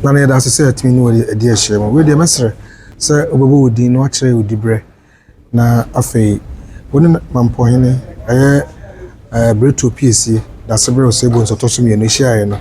na na yɛda sɛ atimi no wɔ adi ahyɛ mu we deɛ mɛsrɛ sɛ wobɛbɔ wo din na wakyerɛ wo dibrɛ na afei wo ne mampɔhene ɛyɛ Breto PSC da sebrɛ o sebo nsɔtɔ so mmienu hyiaeɛ no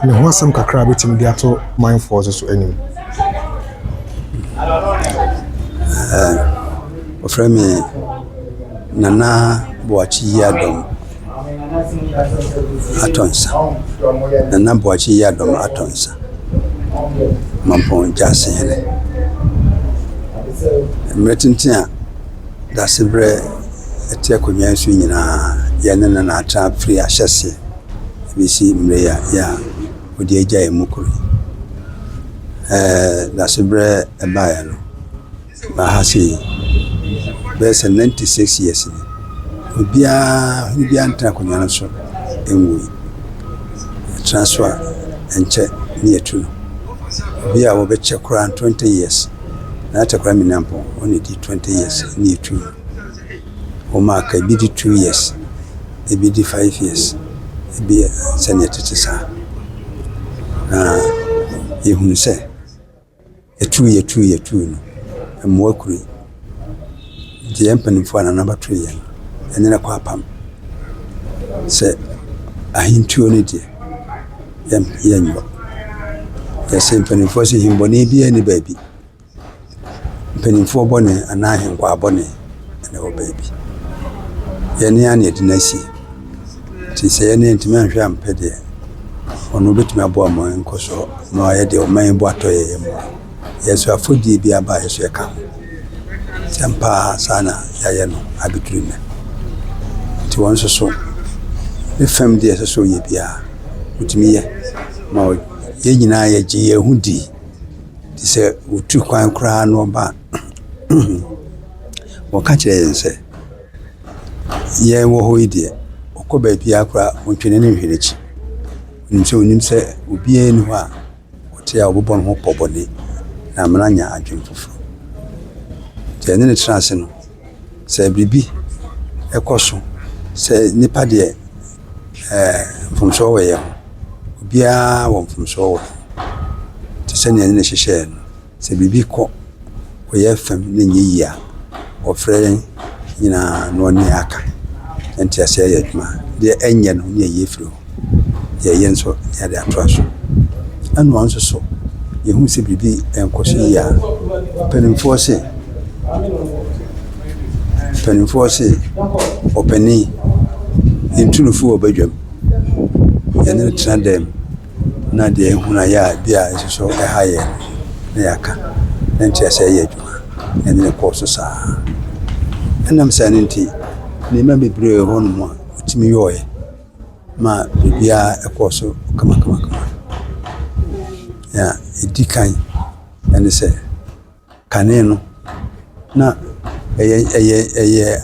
ne ho asɛm kakra bɛtimi de ato mindful so anim. Ofrɛ me Nana Boakye Yadom Atonsa. Nana Boakye Yadom Atonsa. Mampɔn Jase hele. Mretintia da sebrɛ etia konyan so nyina ye ne na atra free ahyɛse bisi mre ya odi agya emukuru da sebrɛ ebaya no ba ha se bese 96 years ni obia ntra konyan so enwu transfer enche ni etu no obia wo be chekura 20 years na chekura minampo oni di 20 years ni etu Oma ka bi di 2 years, ebi di 5 years, ebi sɛnea tete saa. Na yɛhunu sɛ yɛtu no mmoa kuri nti yɛn mpanimfoɔ a nanabato yɛn ɛne na kɔ apam sɛ ahentuo no deɛ yɛnyɔ yɛsɛ mpanimfoɔ sɛ himbɔne bi ani baabi mpanimfoɔ bɔne anaa ahenkwa bɔne ɛna wɔ baabi yɛne ane dinasi ti sɛ yɛne ntimi anhwɛ ampɛ deɛ ɔno betumi aboa mo nkɔ so na ayɛ deɛ ɔman bo atɔ yɛ mu yɛso afodie bi aba yɛso yɛka ho sɛmpa sana yɛyɛ no abituru me ti wɔn so ne fam deɛ sɛ so yɛ bia utumi yɛ ma yɛ nyinaa yɛgye yɛ ho di ti sɛ wotu kwan koraa no ba wɔka kyerɛ yɛn sɛ yɛn wɔ hɔ yi deɛ ɔkɔ baabi akora ɔntwene ne nhwene akyi onim sɛ obiara ni hɔ a ɔte a ɔbɛbɔ no ho pɔbɔne na amena nya adwen foforɔ nti ɛne ne tena ase no sɛ biribi ɛkɔ so sɛ nipa deɛ mfomsoɔ wɔ yɛ ho obiara wɔ mfomsoɔ wɔ nti sɛnea ne hyehyɛɛ no sɛ biribi kɔ ɔyɛ fam ne nyɛ yie a ɔfrɛ yɛn nyinaa na ɔne aka nti asɛ yɛ adwuma deɛ ɛnyɛ no ne yɛ firi hɔ yɛyɛ nso yɛde atoa so ɛno nso so yɛhu sɛ biribi ɛnkɔ so yie a mpanimfoɔ se ɔpani yɛntunufo wɔ badwam yɛne no tena dɛm na deɛ ɛhunu ayɛ a bi a ɛso so ɛha yɛ na yɛaka na nti asɛ yɛ adwuma ɛne ne kɔɔ so saa ɛnam saa no nti nneɛma bebree hɔ no mu a ɔtumi yɔɔyɛ ma biribiara ɛkɔɔ so kama ya ɛdi kan ɛne sɛ kane no na ɛyɛ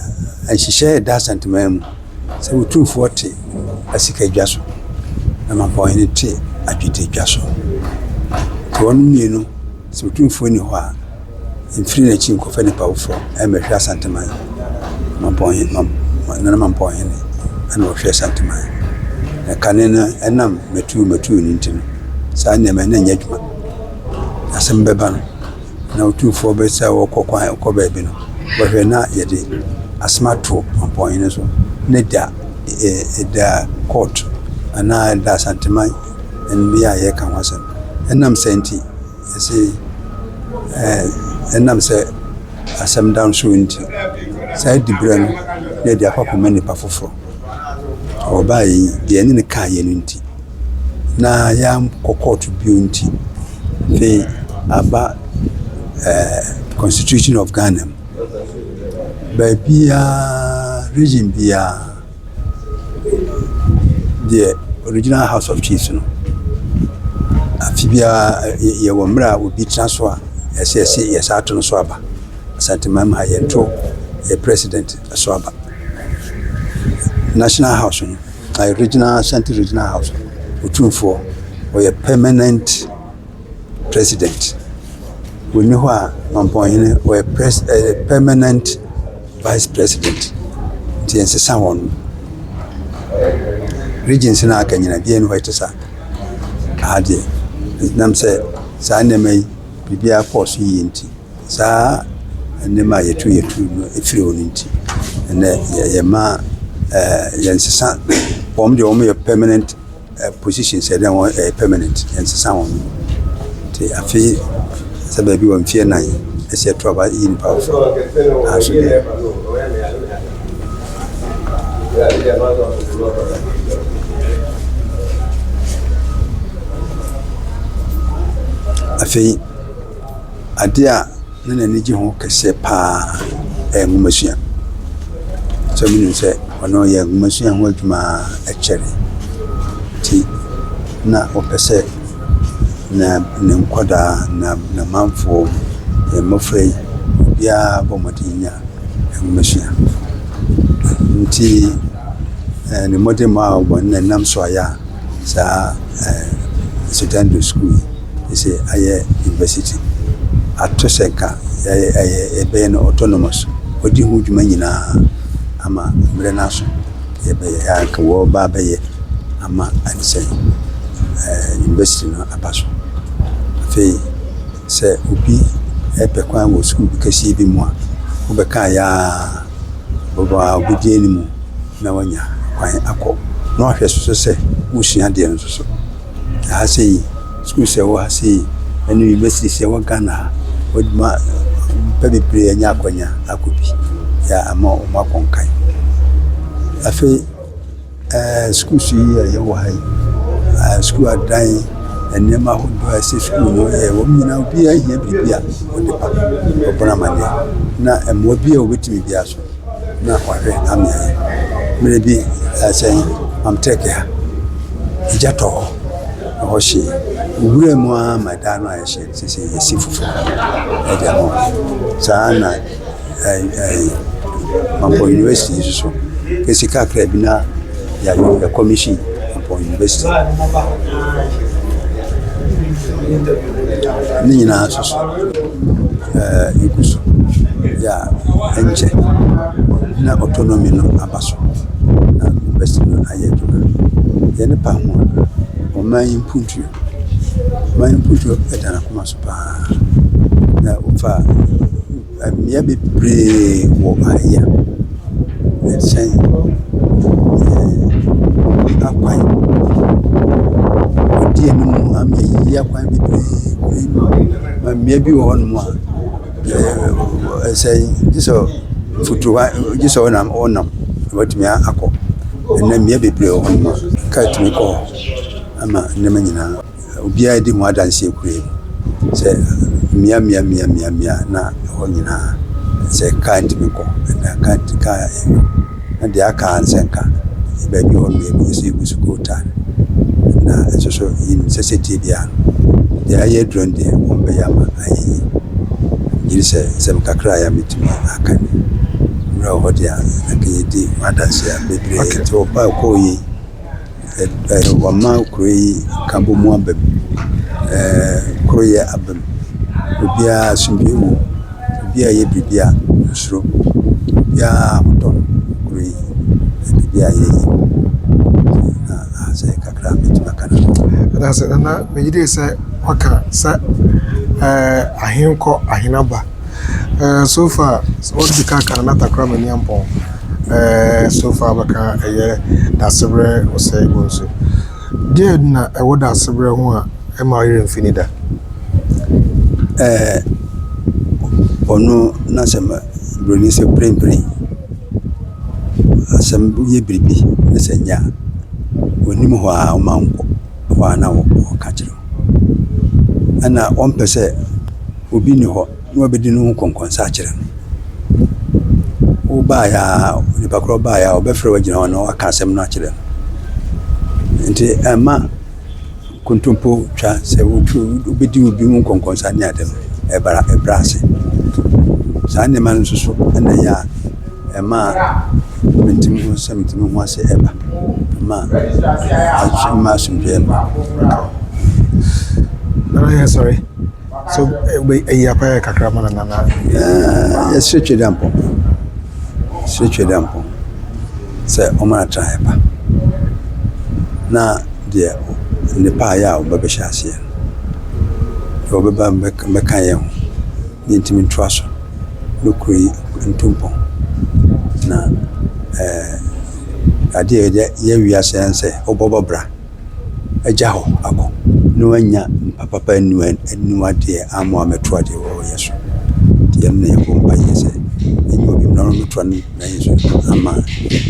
ahyehyɛ ɛda asanteman mu sɛ wotumfoɔ te asika dwa so na mampɔhene te adwete dwa so nti wɔn mmienu sɛ wotumfoɔ ni hɔ a mfiri n'akyi nkɔfa nipa foforɔ ɛmɛhwɛ asanteman nana mampɔhene ɛna ɔhwɛ asanteman na kane no ɛnam matu no nti no saa nneɛma na nyɛ adwuma asɛm bɛba no na wotumfoɔ bɛsɛ wɔkɔ kwan wɔkɔ baabi no wɔhwɛ na yɛde asɛm ato mampɔhene so ne da court anaa da asanteman ɛnbi a yɛka ho asɛm ɛnam sɛ nti yɛsɛ ɛnam sɛ asɛm da nso nti saa dibrɛ no na yɛde akɔkɔma nipa foforɔ ɔbaa yi deɛ ne kaa yɛ no nti na yɛam kɔkɔɔto bio nti fei aba Constitution of Ghana baabia region bia the original House of Chiefs no afi bia yɛwɔ mmerɛ a obi tena so a yɛsɛ ato no so aba asanteman ha yɛnto yɛ president so aba National House no regional Central Regional House otumfoɔ ɔyɛ permanent president woni hɔ a mampɔhene ɔyɛ permanent vice president nti yɛnsesa wɔn regions na aka nyina bia ne hɔ ɛte saa ade nam sɛ saa nneɛma yi biribiara kɔɔ so yie nti saa nneɛma a yɛtu no ɛfiri hɔ no nti ɛnɛ yɛma yɛnsesa wɔn deɛ wɔn yɛ permanent positions ɛdɛ wɔn ɛyɛ permanent yɛnsesa wɔn nti afei sɛ baabi wɔ mfeɛ nan ɛsɛ ɛto aba yi nipa wɔ fam aso deɛ afei ade a ne n'ani gye ho kɛseɛ paa ɛyɛ nwomasua sɛ menim sɛ ɔno yɛ nwomasua ho adwuma ɛkyɛre nti na ɔpɛ sɛ na ne nkwadaa na manfoɔ yɛ mmɔfra yi obiara bɔ mmɔden nya nwomasua nti ne mmɔden mu a ɔbɔ ne nam so ayɛ a saa secondary school yi sɛ ayɛ university ato sɛ nka yɛbɛyɛ no autonomous ɔdi ho dwuma nyinaa ama mmerɛ no aso yɛbɛyɛ anka wɔba bɛyɛ ama ade sɛ university no aba so afei sɛ obi ɛpɛ kwan wɔ school bi kɛseɛ bi mu a wobɛka yɛ a bɔbɔ wobɛdi anim na wanya kwan akɔ na wahwɛ so sɛ wosua deɛ no so ha sɛ yi school sɛ wɔ ha sɛ yi ɛne university sɛ wɔ Ghana ha wɔde ma pɛ bebree anya akwanya akɔ bi yɛ ama ɔmo akɔnkan afei school so yi a yɛwɔ ha yi school adan nneɛma ahodoɔ a ɛsɛ school no wɔn nyinaa obiara hia biribi a wɔde pa ɔbɔn amadeɛ na mmoa bi a wɔbɛtumi bi aso na wahwɛ ameayɛ mmerɛ bi sɛn mamtɛke ha gya tɔ hɔ na hɔ hyee owura mu a ma daa no a yɛhyɛ sɛ yɛsi foforɔ ɛde ama saa na Mampɔ University yi so kɛsi kakra bi na yɛ commission Mampɔ University ne nyinaa so yɛgu so yɛ ɛnkyɛ na autonomy no aba so na university no ayɛ adwuma yɛne pa ho a ɔman yi mpuntuo ɛda n'akoma so paa na wofa mmea bebree wɔ ayɛ ɛsɛn akwan ɔdi anim ama yɛyi akwan bebree ma mmea bi wɔ hɔ nom a ɛsɛn gye sɛ futuwa gye sɛ ɔnam watumi akɔ ɛnna mmea bebree wɔ hɔ nom a kaa tumi kɔ ama nneɛma nyinaa obiara di ho adanseɛ kura mu sɛ mmea na ɛhɔ nyinaa sɛ kaa ntumi kɔ ɛnna kaa na deɛ aka ansɛ nka baabi hɔ no yɛbi sɛ yɛgu so kootaa na ɛso so yɛnim sɛ sɛtie biara no deɛ ayɛ adurɔn deɛ wɔn bɛyɛ ama ayɛyi gyiri sɛ nsɛm kakra a yɛametumi aka ne wura wɔ hɔ deɛ a na ka yɛdi adanseɛ a bebree nti wɔba kɔɔ yi wɔma kuro yi ka bɔ mu aba mu kuro yɛ aba mu obiara asomdwe wɔ obiara yɛ biribi a nsuro obiara ahotɔ no kuro yi biribi a yɛyi na asɛ kakra metumi aka no ɛdasɛ nana megyide sɛ waka sɛ ahenkɔ ahenaba so far wɔde kaka na takra mani ampɔn so far baka ɛyɛ dasebrɛ ɔsɛe go nso deɛ na ɛwɔ dasebrɛ ho a ɛma ɔyere mfini da ɔno na sɛm broni sɛ prempren asɛm yɛ biribi ne sɛ nya onim hɔ a ɔma nkɔ hɔ a na wɔka kyerɛ ɛna ɔmpɛ sɛ obi ni hɔ na wabɛdi no ho kɔnkɔnsa akyerɛ no wobaeɛ a nipa korɔ baeɛ a ɔbɛfrɛ wagyina hɔ na waka asɛm no akyerɛ no nti ɛma kontompo twa sɛ wobɛdi obi ho nkɔnkɔnsa ne ade no ɛbra ase saa nneɛma no nso so ɛna yɛ a ɛma mentimi ho ase ɛba ma asomdwee ma nana yɛ sorry so ɛyi apayɛ kakra ma nana yɛsrɛ twɛ dɛ mpɔ sɛ ɔma na tra ɛba na deɛ ne pa ya obabɛhyɛ aseɛ no obaba mɛka yɛ ho ne ntimi ntoa so no kuri ntumpɔn na adeɛ yɛ wiase sɛ obɔbɔ bra agya hɔ akɔ no anya papa anu adeɛ amo ameto adeɛ wɔ yɛ so deɛ no yɛ bomba yɛ sɛ enyi obi no meto no na yɛ so ama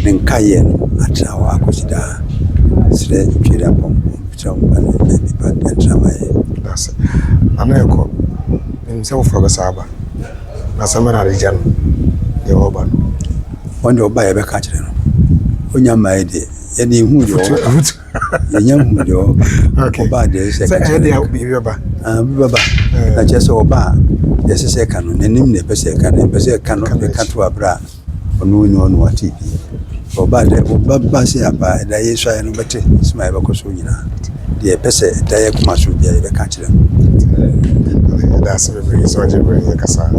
ne nka yɛ no atra wɔ akɔsida srɛ twere apɔm twere ba drama yɛ that's ana ekɔ nse wo fo bɛsa aba na samara region yɛ oba no wonde oba yɛ bɛka kyerɛ no onya mai de yɛ ne hu de yɛ nya hu de oba de sɛ ka kyerɛ bi baba na kyerɛ sɛ oba yɛ sɛ ka no nanim ne pɛsɛ ka ne pɛsɛ ka no de ka to abra ɔno ni ɔno ati bi oba de oba sɛ aba da yɛ so ayɛ no bɛte sima yɛ bɛkɔ so nyina de pɛsɛ da yɛ kuma so bi yɛ bɛka kyerɛ no that's very so je kasa